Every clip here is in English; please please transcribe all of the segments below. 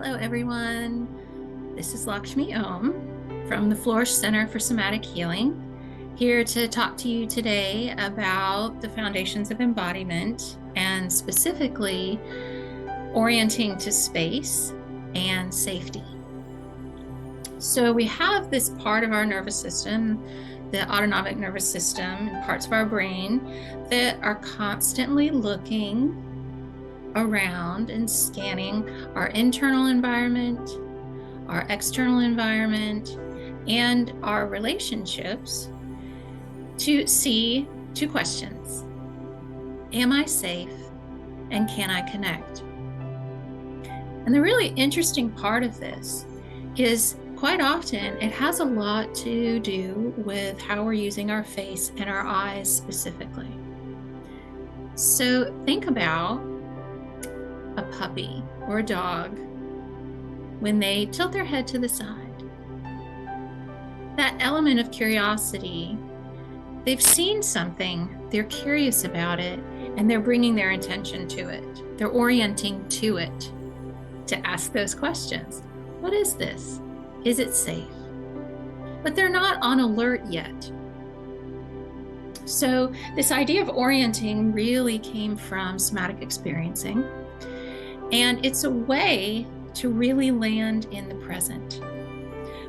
Hello, everyone. This is Lakshmi from the Flourish Center for Somatic Healing, here to talk to you today about the foundations of embodiment and specifically orienting to space and safety. So we have this part of our nervous system, the autonomic nervous system, and parts of our brain that are constantly looking around and scanning our internal environment, our external environment, and our relationships to see two questions. Am I safe? And can I connect? And the really interesting part of this is quite often it has a lot to do with how we're using our face and our eyes specifically. So think about a puppy or a dog when they tilt their head to the side. That element of curiosity, they've seen something, they're curious about it, and they're bringing their attention to it. They're orienting to it to ask those questions. What is this? Is it safe? But they're not on alert yet. So this idea of orienting really came from somatic experiencing. And it's a way to really land in the present.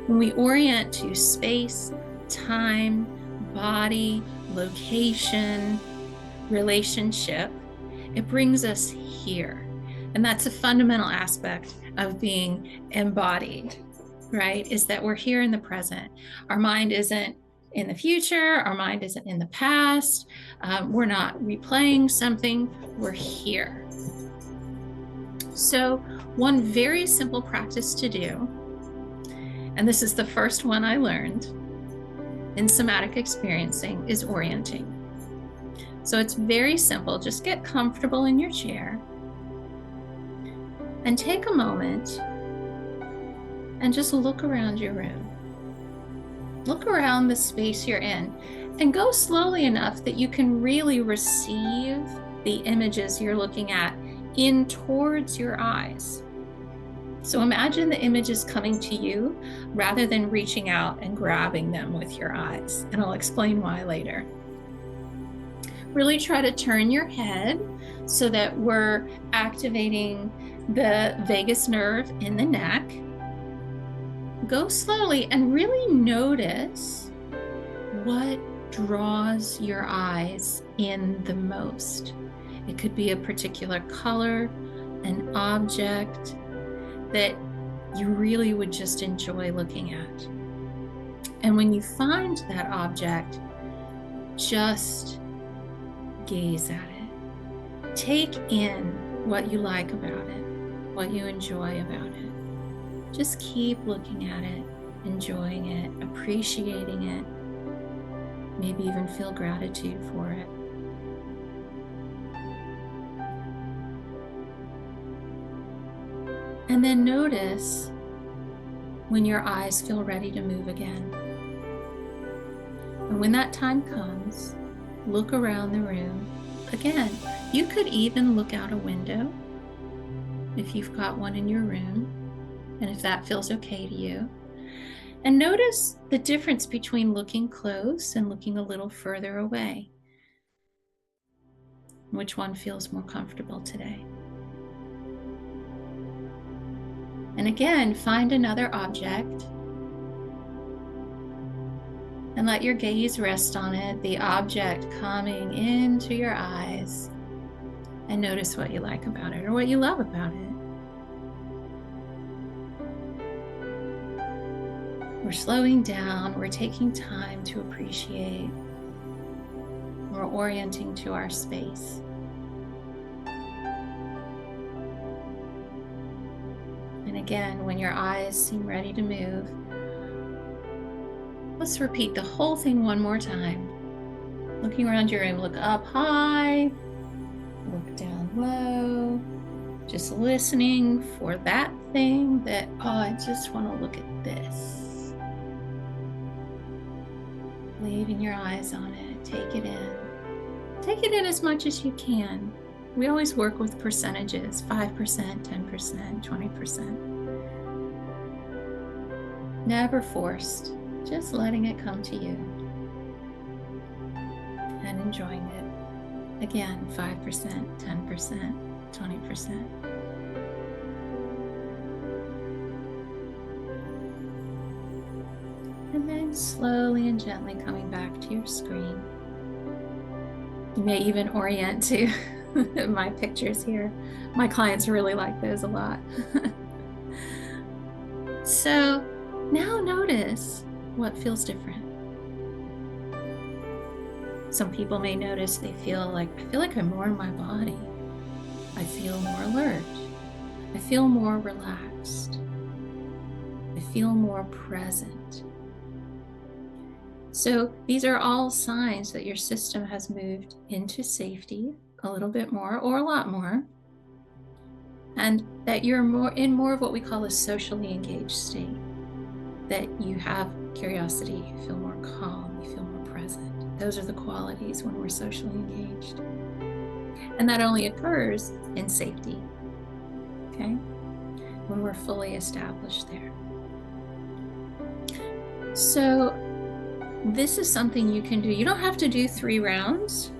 When we orient to space, time, body, location, relationship, it brings us here. And that's a fundamental aspect of being embodied, right? Is that we're here in the present. Our mind isn't in the future. Our mind isn't in the past. We're not replaying something. We're here. So one very simple practice to do, and this is the first one I learned in somatic experiencing, is orienting. So it's very simple. Just get comfortable in your chair and take a moment and just look around your room. Look around the space you're in and go slowly enough that you can really receive the images you're looking at in towards your eyes. So imagine the images coming to you rather than reaching out and grabbing them with your eyes. And I'll explain why later. Really try to turn your head so that we're activating the vagus nerve in the neck. Go slowly and really notice what draws your eyes in the most. It could be a particular color, an object that you really would just enjoy looking at. And when you find that object, just gaze at it. Take in what you like about it, what you enjoy about it. Just keep looking at it, enjoying it, appreciating it, maybe even feel gratitude for it. And then notice when your eyes feel ready to move again. And when that time comes, look around the room. Again, you could even look out a window if you've got one in your room, and if that feels okay to you. And notice the difference between looking close and looking a little further away. Which one feels more comfortable today? And again, find another object and let your gaze rest on it, the object coming into your eyes, and notice what you like about it or what you love about it. We're slowing down, we're taking time to appreciate, we're orienting to our space. And again, when your eyes seem ready to move, let's repeat the whole thing one more time. Looking around your room, look up high, look down low, just listening for that thing that, oh, I just want to look at this. Leaving your eyes on it, take it in. Take it in as much as you can. We always work with percentages, 5%, 10%, 20%. never forced, just letting it come to you and enjoying it. Again, 5%, 10%, 20%. And then slowly and gently coming back to your screen. You may even orient to my pictures here. My clients really like those a lot. So now notice what feels different. Some people may notice I feel like I'm more in my body. I feel more alert. I feel more relaxed. I feel more present. So these are all signs that your system has moved into safety a little bit more or a lot more, and that you're in more of what we call a socially engaged state, that you have curiosity, you feel more calm, you feel more present. Those are the qualities when we're socially engaged. And that only occurs in safety, okay? When we're fully established there. So this is something you can do. You don't have to do 3 rounds.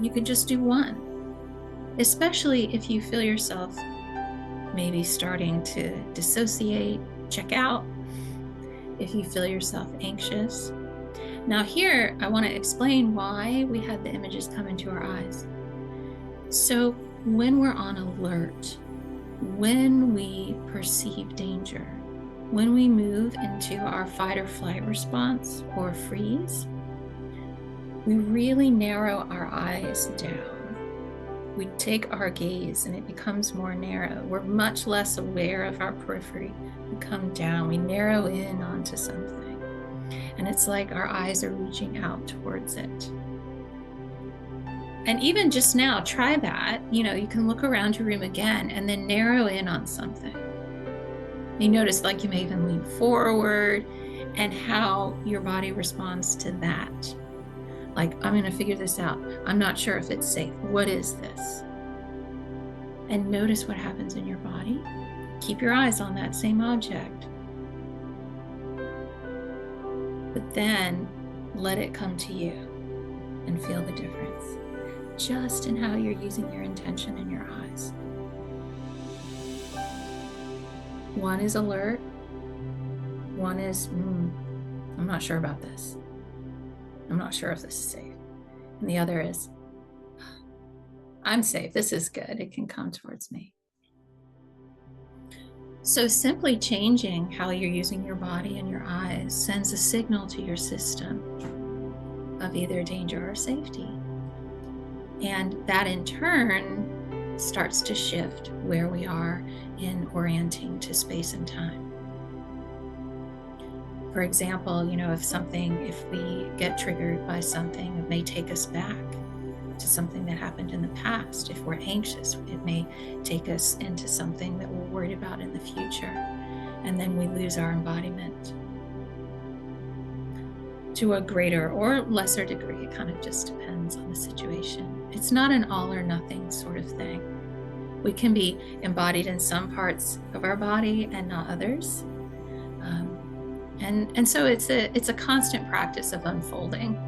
You can just do 1, especially if you feel yourself maybe starting to dissociate, check out, if you feel yourself anxious. Now here, I want to explain why we had the images come into our eyes. So when we're on alert, when we perceive danger, when we move into our fight or flight response or freeze, we really narrow our eyes down. We take our gaze and it becomes more narrow. We're much less aware of our periphery. We come down, we narrow in onto something. And it's like our eyes are reaching out towards it. And even just now, try that. You can look around your room again and then narrow in on something. You notice like you may even lean forward and how your body responds to that. Like, I'm going to figure this out. I'm not sure if it's safe. What is this? And notice what happens in your body. Keep your eyes on that same object. But then let it come to you and feel the difference, just in how you're using your intention in your eyes. 1 is alert. 1 is, I'm not sure about this. I'm not sure if this is safe. And the other is, I'm safe. This is good. It can come towards me. So simply changing how you're using your body and your eyes sends a signal to your system of either danger or safety. And that in turn starts to shift where we are in orienting to space and time. For example, if we get triggered by something, it may take us back to something that happened in the past. If we're anxious, it may take us into something that we're worried about in the future. And then we lose our embodiment to a greater or lesser degree. It kind of just depends on the situation. It's not an all or nothing sort of thing. We can be embodied in some parts of our body and not others. And so it's a constant practice of unfolding.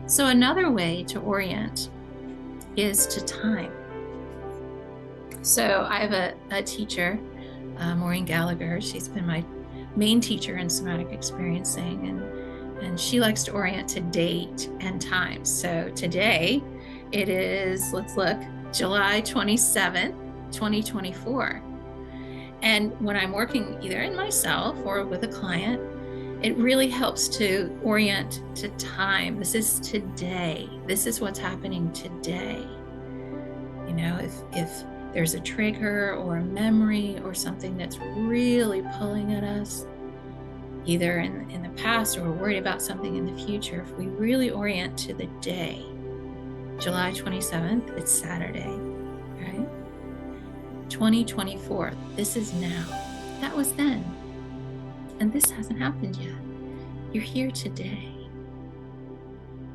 So another way to orient is to time. So I have a teacher, Maureen Gallagher. She's been my main teacher in somatic experiencing, and she likes to orient to date and time. So today it is, let's look, July 27th, 2024. And when I'm working either in myself or with a client, it really helps to orient to time. This is today. This is what's happening today. If there's a trigger or a memory or something that's really pulling at us, either in the past or we're worried about something in the future, if we really orient to the day, July 27th, it's Saturday, right? 2024, this is now. That was then. And this hasn't happened yet. You're here today.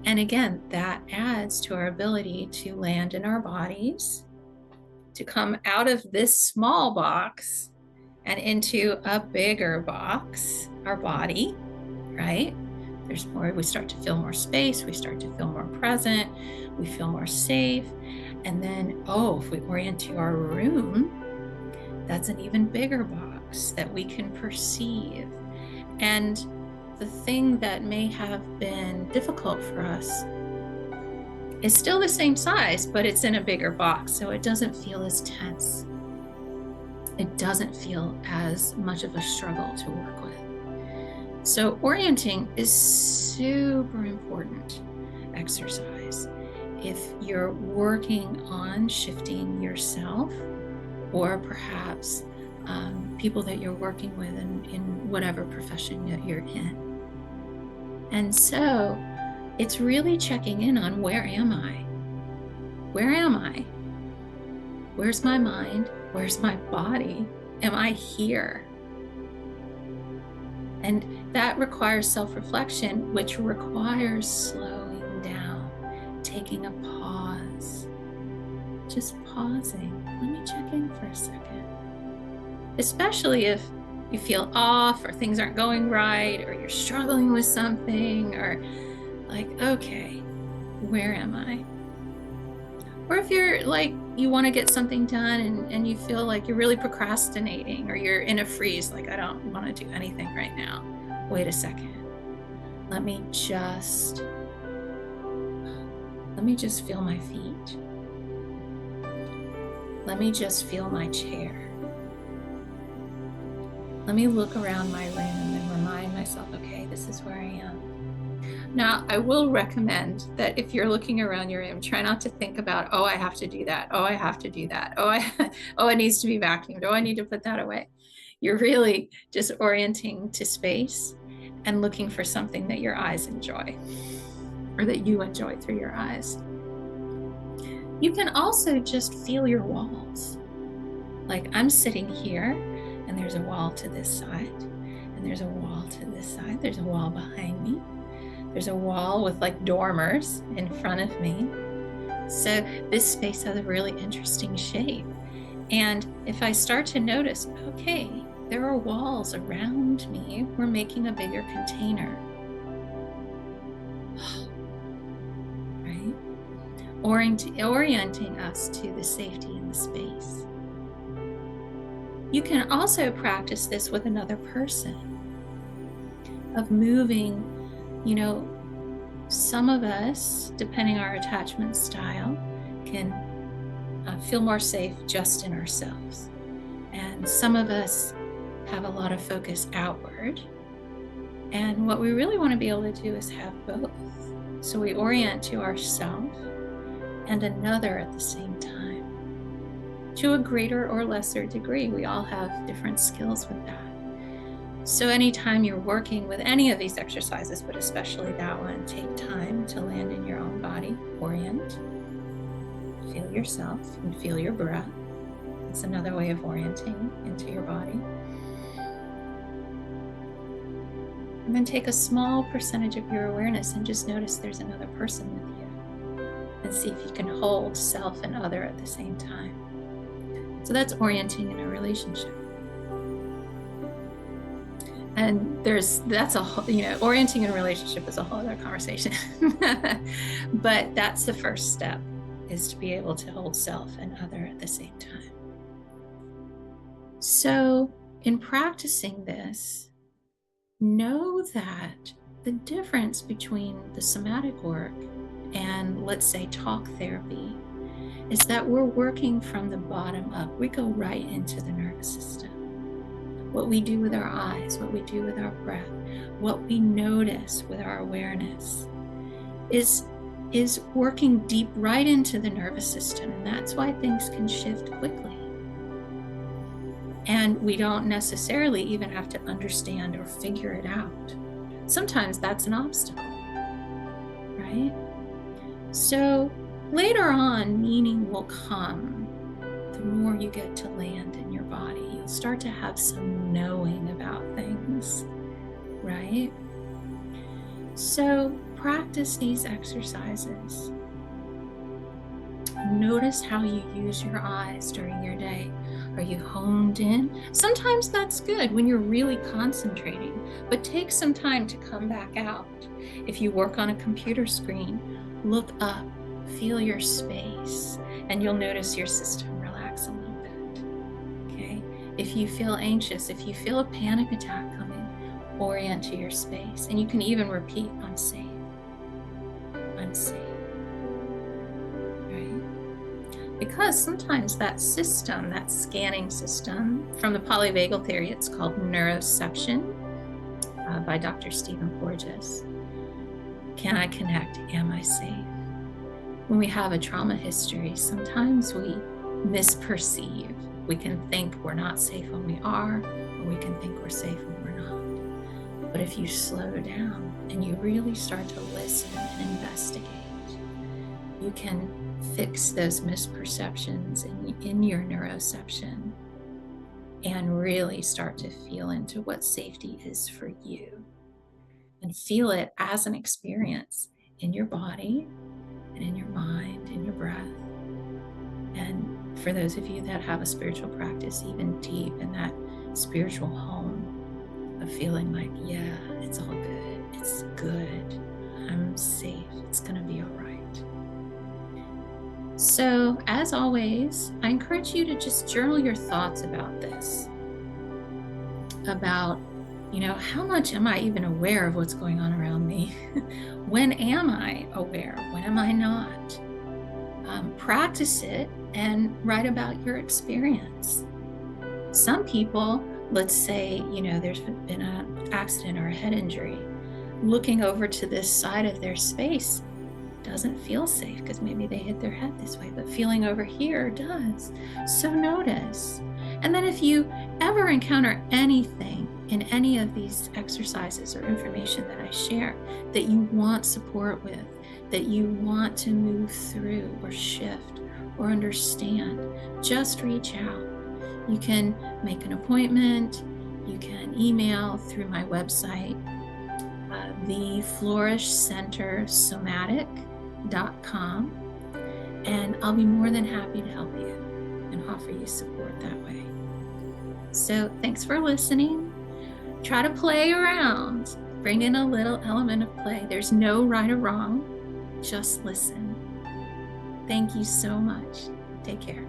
And again, that adds to our ability to land in our bodies, to come out of this small box and into a bigger box, our body, right? There's more, we start to feel more space, we start to feel more present, we feel more safe. And then, if we orient to our room, that's an even bigger box that we can perceive. And the thing that may have been difficult for us is still the same size, but it's in a bigger box, so it doesn't feel as tense. It doesn't feel as much of a struggle to work with. So orienting is super important exercise if you're working on shifting yourself, or perhaps people that you're working with in whatever profession that you're in. And so it's really checking in on, where am I? Where am I? Where's my mind? Where's my body? Am I here? And that requires self-reflection, which requires slowing down, taking a pause, just pausing. Let me check in for a second. Especially if you feel off, or things aren't going right, or you're struggling with something, or like, okay, where am I? Or if you're like, you want to get something done and you feel like you're really procrastinating, or you're in a freeze, like, I don't want to do anything right now. Wait a second. Let me just feel my feet. Let me just feel my chair. Let me look around my room and remind myself, okay, this is where I am. Now, I will recommend that if you're looking around your room, try not to think about, I have to do that. I have to do that. It needs to be vacuumed. I need to put that away. You're really just orienting to space and looking for something that your eyes enjoy, or that you enjoy through your eyes. You can also just feel your walls. Like, I'm sitting here, and there's a wall to this side, and there's a wall to this side. There's a wall behind me. There's a wall with like dormers in front of me. So this space has a really interesting shape. And if I start to notice, okay, there are walls around me, we're making a bigger container. Right? Orienting us to the safety in the space. You can also practice this with another person, of moving. Some of us, depending on our attachment style, can feel more safe just in ourselves. And some of us have a lot of focus outward. And what we really want to be able to do is have both. So we orient to ourselves and another at the same time, to a greater or lesser degree. We all have different skills with that. So anytime you're working with any of these exercises, but especially that one, take time to land in your own body, orient, feel yourself, and feel your breath. It's another way of orienting into your body. And then take a small percentage of your awareness and just notice there's another person with you, and see if you can hold self and other at the same time. So that's orienting in a relationship. And orienting in a relationship is a whole other conversation. But that's the first step, is to be able to hold self and other at the same time. So in practicing this, know that the difference between the somatic work and, let's say, talk therapy, is that we're working from the bottom up. We go right into the nervous system. What we do with our eyes, what we do with our breath, what we notice with our awareness is working deep right into the nervous system. And that's why things can shift quickly. And we don't necessarily even have to understand or figure it out. Sometimes that's an obstacle, right? So later on, meaning will come. The more you get to land in your body, you'll start to have some knowing about things, right? So practice these exercises. Notice how you use your eyes during your day. Are you honed in? Sometimes that's good when you're really concentrating, but take some time to come back out. If you work on a computer screen, look up, feel your space, and you'll notice your system relax a little bit. Okay? If you feel anxious, if you feel a panic attack coming, orient to your space. And you can even repeat, I'm safe. I'm safe. Because sometimes that system, that scanning system, from the polyvagal theory, it's called neuroception by Dr. Stephen Porges. Can I connect? Am I safe? When we have a trauma history, sometimes we misperceive. We can think we're not safe when we are, or we can think we're safe when we're not. But if you slow down and you really start to listen and investigate, you can fix those misperceptions in your neuroception and really start to feel into what safety is for you, and feel it as an experience in your body and in your mind, in your breath. And for those of you that have a spiritual practice, even deep in that spiritual home of feeling like, yeah, it's all good, it's good, I'm safe, it's gonna be all right. So, as always, I encourage you to just journal your thoughts about this. About, how much am I even aware of what's going on around me? When am I aware? When am I not? Practice it and write about your experience. Some people, let's say, there's been an accident or a head injury, looking over to this side of their space doesn't feel safe because maybe they hit their head this way, but feeling over here does. So notice. And then if you ever encounter anything in any of these exercises or information that I share that you want support with, that you want to move through or shift or understand, just reach out. You can make an appointment. You can email through my website, the Flourish Center Somatic.com, and I'll be more than happy to help you and offer you support that way. So thanks for listening. Try to play around. Bring in a little element of play. There's no right or wrong. Just listen. Thank you so much. Take care.